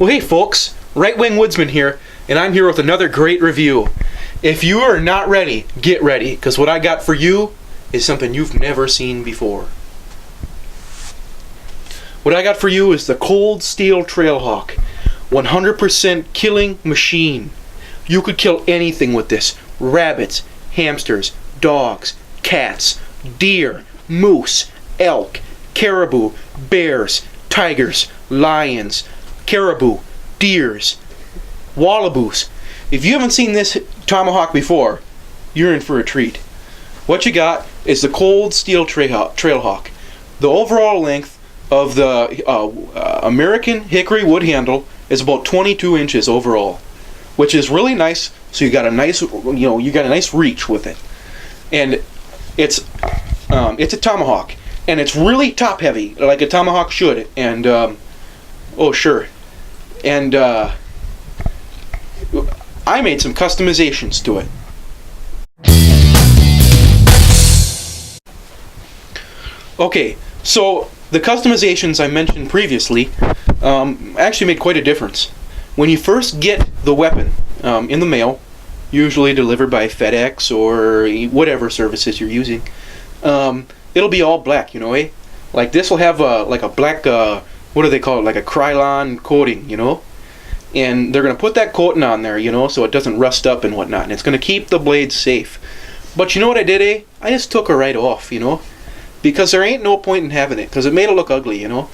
Well, hey folks, Right Wing Woodzman here, and I'm here with another great review. If you are not ready, get ready, because what I got for you is something you've never seen before. What I got for you is the Cold Steel Trailhawk, 100% killing machine. You could kill anything with this. Rabbits, hamsters, dogs, cats, deer, moose, elk, caribou, bears, tigers, lions, caribou, deers, wallaboos. If you haven't seen this tomahawk before, you're in for a treat. What you got is the Cold Steel Trailhawk. The overall length of the American hickory wood handle is about 22 inches overall, which is really nice. So you got a nice, you got a nice reach with it, and it's a tomahawk, and it's really top heavy like a tomahawk should. And oh sure. And I made some customizations to it. Okay, so the customizations I mentioned previously actually made quite a difference. When you first get the weapon in the mail, usually delivered by FedEx or whatever services you're using, it'll be all black, Like this will have like a black what do they call it, like a Krylon coating, and they're going to put that coating on there, so it doesn't rust up and whatnot, and it's going to keep the blade safe. But you know what I did, I just took her right off, because there ain't no point in having it, because it made it look ugly, and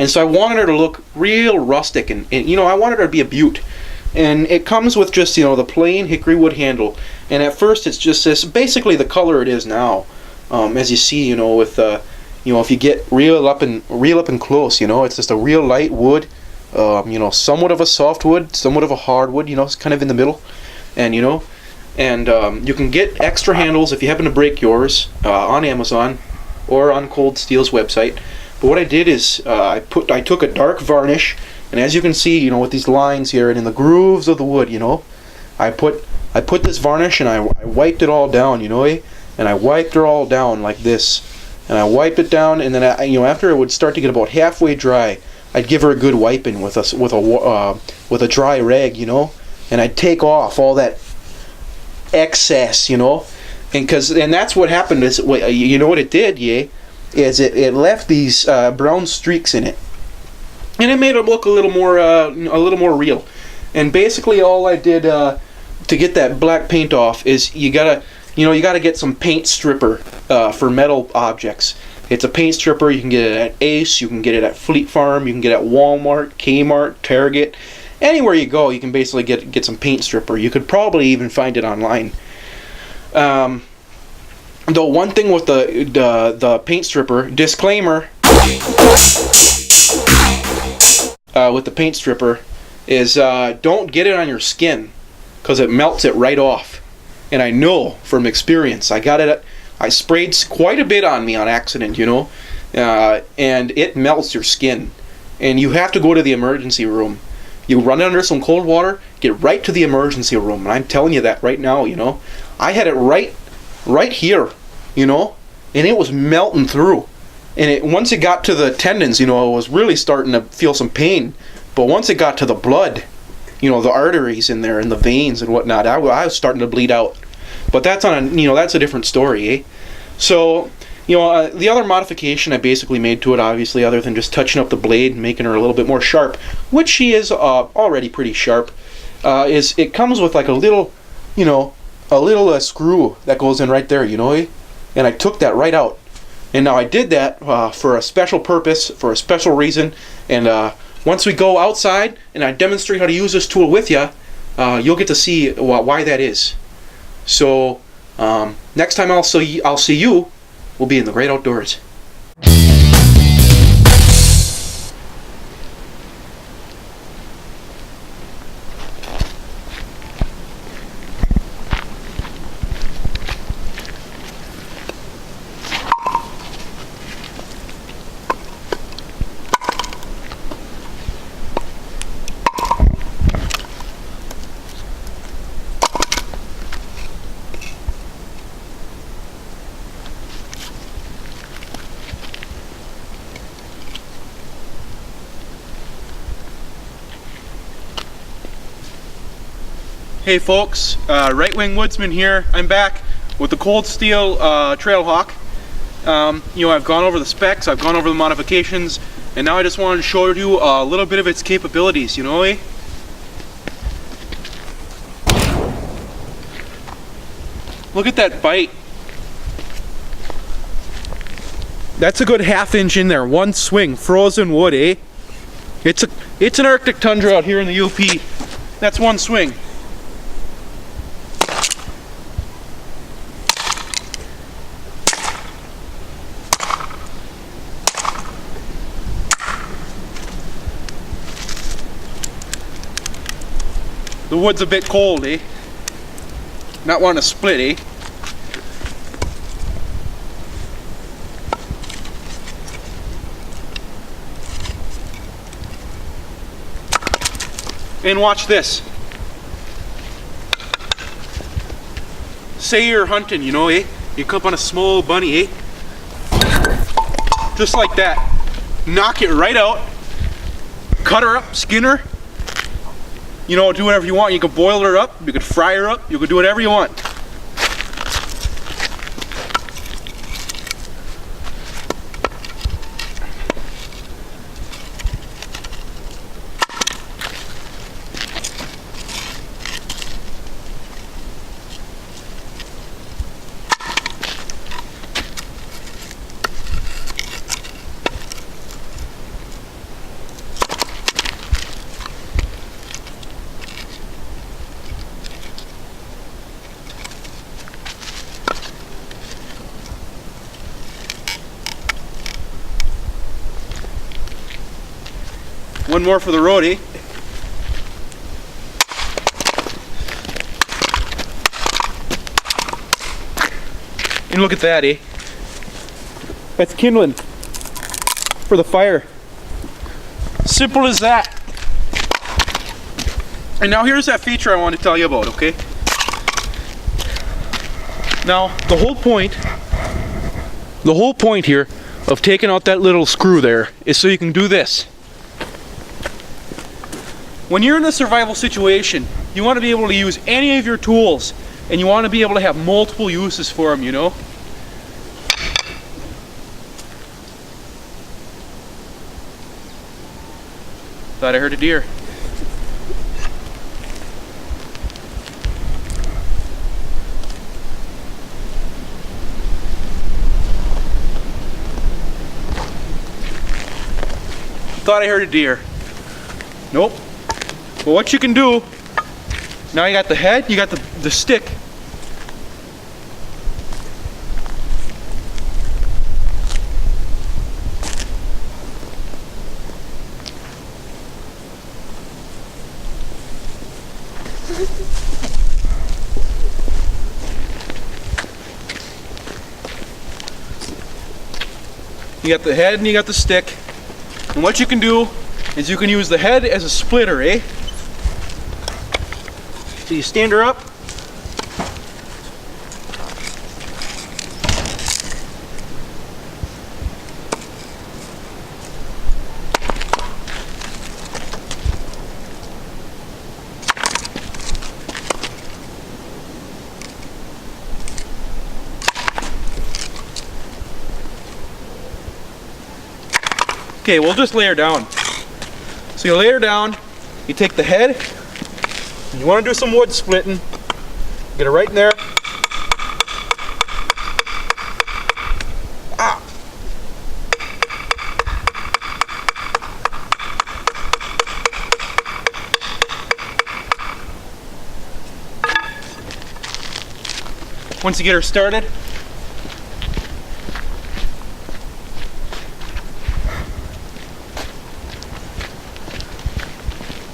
so I wanted her to look real rustic, and I wanted her to be a beaut. And it comes with just, the plain hickory wood handle, and at first it's just this, basically the color it is now, as you see, with if you get real up and close, it's just a real light wood, somewhat of a soft wood, somewhat of a hard wood, it's kind of in the middle, and you can get extra handles if you happen to break yours on Amazon or on Cold Steel's website. But what I did is I took a dark varnish, and as you can see, with these lines here and in the grooves of the wood, I put this varnish and I wiped it all down, and I wiped her all down like this. And I wipe it down, and then after it would start to get about halfway dry, I'd give her a good wiping with a dry rag, and I'd take off all that excess, and that's what happened. Is what it did, is it left these brown streaks in it, and it made it look a little more real. And basically, all I did to get that black paint off is you gotta get some paint stripper for metal objects. It's a paint stripper. You can get it at Ace, you can get it at Fleet Farm, you can get it at Walmart, Kmart, Target. Anywhere you go, you can basically get some paint stripper. You could probably even find it online. Though one thing with the paint stripper, disclaimer, with the paint stripper is don't get it on your skin, because it melts it right off. And I know from experience, I sprayed quite a bit on me on accident, and it melts your skin. And you have to go to the emergency room. You run it under some cold water, get right to the emergency room. And I'm telling you that right now, I had it right here, and it was melting through. And once it got to the tendons, it was really starting to feel some pain. But once it got to the blood, the arteries in there and the veins and whatnot, I was starting to bleed out. But that's that's a different story, So, the other modification I basically made to it, obviously, other than just touching up the blade and making her a little bit more sharp, which she is already pretty sharp, is it comes with like a little screw that goes in right there, and I took that right out. And now I did that for a special purpose, for a special reason, and once we go outside and I demonstrate how to use this tool with you, you'll get to see why that is. So next time I'll see you, we'll be in the great outdoors. Hey folks, Right Wing Woodsman here. I'm back with the cold steel Trailhawk. You know, I've gone over the specs, I've gone over the modifications, and now I just wanted to show you a little bit of its capabilities, you know, eh? Look at that bite. That's a good ½ inch in there, one swing, frozen wood, eh? It's an Arctic tundra out here in the UP. That's one swing. The wood's a bit cold, eh? Not wanting to split, eh? And watch this. Say you're hunting, you know, eh? You come up on a small bunny, eh? Just like that. Knock it right out. Cut her up, skin her. You know, do whatever you want. You can boil her up, you could fry her up, you could do whatever you want. One more for the road, eh? And look at that, eh? That's kindling for the fire. Simple as that. And now here's that feature I want to tell you about, okay? Now, the whole point here of taking out that little screw there is so you can do this. When you're in a survival situation, you want to be able to use any of your tools, and you want to be able to have multiple uses for them, you know? Thought I heard a deer. Thought I heard a deer. Nope. But what you can do, now you got the head, you got the stick. You got the head and you got the stick. And what you can do is you can use the head as a splitter, eh? So you stand her up. Okay, we'll just lay her down. So you lay her down, you take the head, and you want to do some wood splitting, get it right in there. Ah. Once you get her started,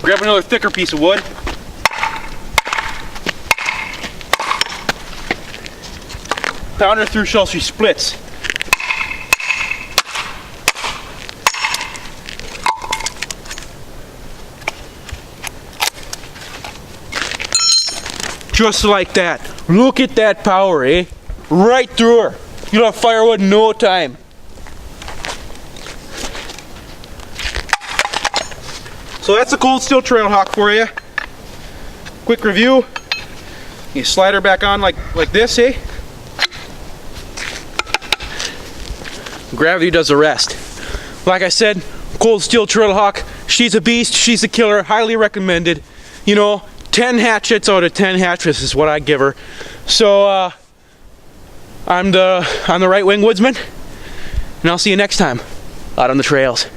grab another thicker piece of wood. Pound her through till she splits. Just like that. Look at that power, eh? Right through her. You'll have firewood in no time. So that's a cold steel Trailhawk for you. quick review. You slide her back on like this, eh? Gravity does the rest. Like I said, Cold Steel Trailhawk, she's a beast, she's a killer, highly recommended. You know, 10 hatchets out of 10 hatchets is what I give her. So, I'm the Right Wing Woodsman, and I'll see you next time out on the trails.